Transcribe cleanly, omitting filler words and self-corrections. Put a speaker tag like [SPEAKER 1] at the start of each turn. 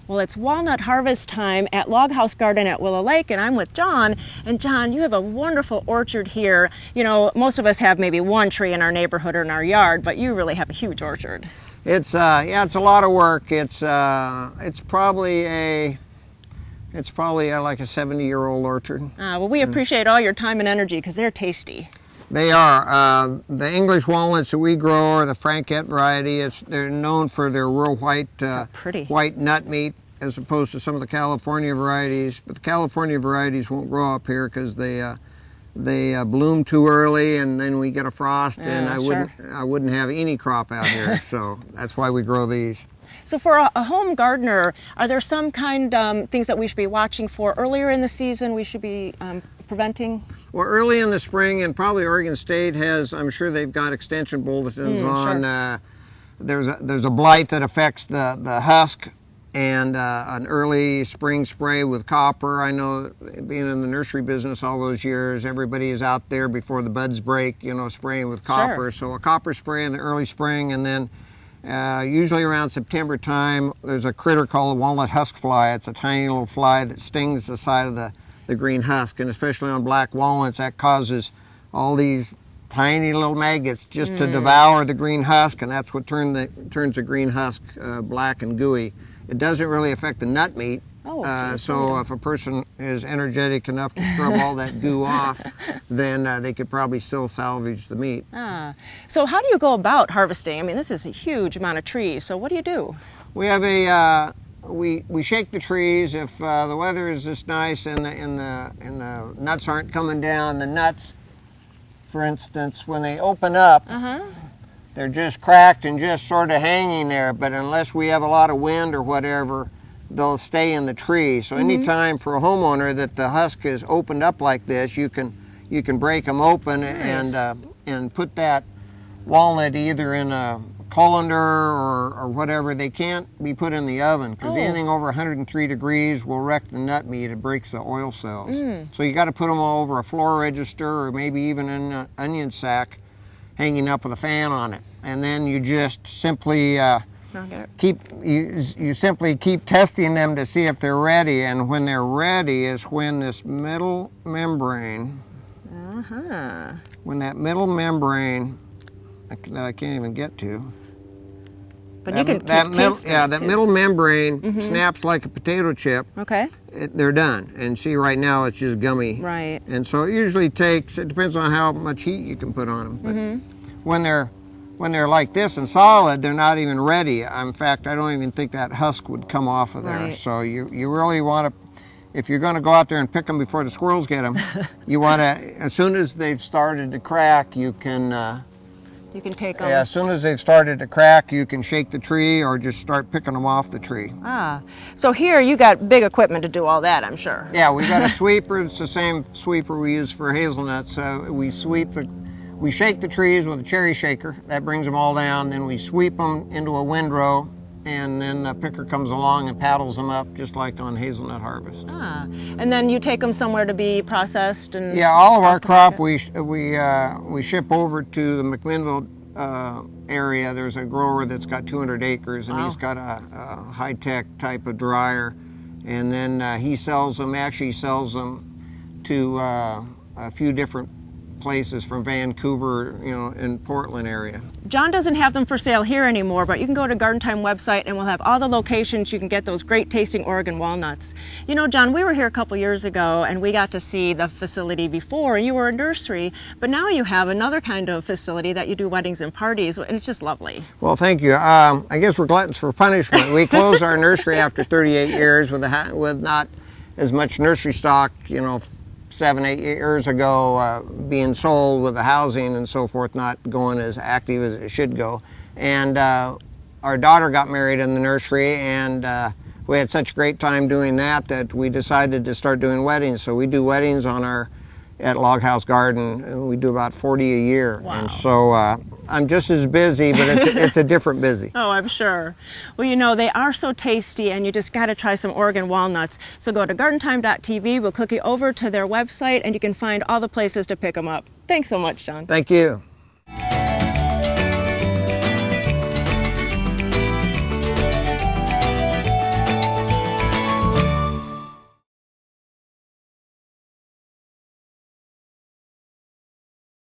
[SPEAKER 1] Well, it's Walnut Harvest time at Log House Garden at Willow Lake, and I'm with John. And John, you have a wonderful orchard here. You know, most of us have maybe one tree in our neighborhood or in our yard, but you really have a huge orchard.
[SPEAKER 2] It's it's a lot of work. It's probably like a 70-year-old orchard.
[SPEAKER 1] Well, we appreciate all your time and energy because they're tasty.
[SPEAKER 2] They are. The English walnuts that we grow are the Franquette variety. They're known for their real white, white nut meat, as opposed to some of the California varieties. But the California varieties won't grow up here because they bloom too early, and then we get a frost, and I wouldn't have any crop out here. So that's why we grow these.
[SPEAKER 1] So for a home gardener, are there some things that we should be watching for earlier in the season? We should be preventing?
[SPEAKER 2] Well, early in the spring, and probably Oregon State has, I'm sure they've got extension bulletins on.
[SPEAKER 1] Sure.
[SPEAKER 2] There's a blight that affects the husk, and an early spring spray with copper. I know, being in the nursery business all those years, everybody is out there before the buds break, you know, spraying with copper.
[SPEAKER 1] Sure.
[SPEAKER 2] So a copper spray in the early spring, and then usually around September time, there's a critter called a walnut husk fly. It's a tiny little fly that stings the side of the green husk, and especially on black walnuts, that causes all these tiny little maggots just to devour the green husk, and that's what turns the green husk black and gooey. It doesn't really affect the nut meat. So if a person is energetic enough to scrub all that goo off, then they could probably still salvage the meat.
[SPEAKER 1] So how do you go about harvesting? I mean, this is a huge amount of trees, so what do you do?
[SPEAKER 2] We have we shake the trees if the weather is just nice and the nuts aren't coming down. The nuts, for instance, when they open up, they're just cracked and just sort of hanging there. But unless we have a lot of wind or whatever, they'll stay in the tree. So anytime for a homeowner that the husk is opened up like this, you can break them open.
[SPEAKER 1] Nice.
[SPEAKER 2] and put that walnut either in a colander or whatever. They can't be put in the oven because anything over 103 degrees will wreck the nut meat. It breaks the oil cells. So you got to put them all over a floor register or maybe even in an onion sack hanging up with a fan on it. And then you just simply you simply keep testing them to see if they're ready. And when they're ready is when this middle membrane, when that middle membrane that I can't even get to.
[SPEAKER 1] But you can keep tasting it
[SPEAKER 2] that
[SPEAKER 1] too.
[SPEAKER 2] Middle membrane snaps like a potato chip.
[SPEAKER 1] Okay.
[SPEAKER 2] They're done. And see, right now it's just gummy.
[SPEAKER 1] Right.
[SPEAKER 2] And so it usually takes, it depends on how much heat you can put on them. But when they're like this and solid, they're not even ready. In fact, I don't even think that husk would come off of there.
[SPEAKER 1] Right.
[SPEAKER 2] So you really want to, if you're going to go out there and pick them before the squirrels get them, you want to, as soon as they've started to crack, you can
[SPEAKER 1] take them.
[SPEAKER 2] Yeah, as soon as they've started to crack, you can shake the tree or just start picking them off the tree.
[SPEAKER 1] So here you got big equipment to do all that, I'm sure.
[SPEAKER 2] Yeah, we got a sweeper. It's the same sweeper we use for hazelnuts. We shake the trees with a cherry shaker. That brings them all down. Then we sweep them into a windrow, and then the picker comes along and paddles them up just like on Hazelnut Harvest.
[SPEAKER 1] And then you take them somewhere to be processed? And
[SPEAKER 2] yeah, all of our crop we ship over to the McMinnville area. There's a grower that's got 200 acres, and he's got a high-tech type of dryer, and then he sells them to a few different places from Vancouver, you know, in Portland area.
[SPEAKER 1] John doesn't have them for sale here anymore, but you can go to Garden Time website and we'll have all the locations you can get those great tasting Oregon walnuts. You know, John, we were here a couple years ago and we got to see the facility before, and you were a nursery, but now you have another kind of facility that you do weddings and parties, and it's just lovely.
[SPEAKER 2] Well, thank you. I guess we're gluttons for punishment. We closed our nursery after 38 years with not as much nursery stock, you know, 7-8 years ago, being sold with the housing and so forth, not going as active as it should go. And our daughter got married in the nursery, and we had such a great time doing that we decided to start doing weddings. So we do weddings at Log House Garden, and we do about 40 a year.
[SPEAKER 1] Wow.
[SPEAKER 2] And so I'm just as busy, but it's a different busy.
[SPEAKER 1] Oh, I'm sure. Well, you know, they are so tasty, and you just got to try some Oregon walnuts. So go to gardentime.tv, we'll click you over to their website, and you can find all the places to pick them up. Thanks so much, John.
[SPEAKER 2] Thank you.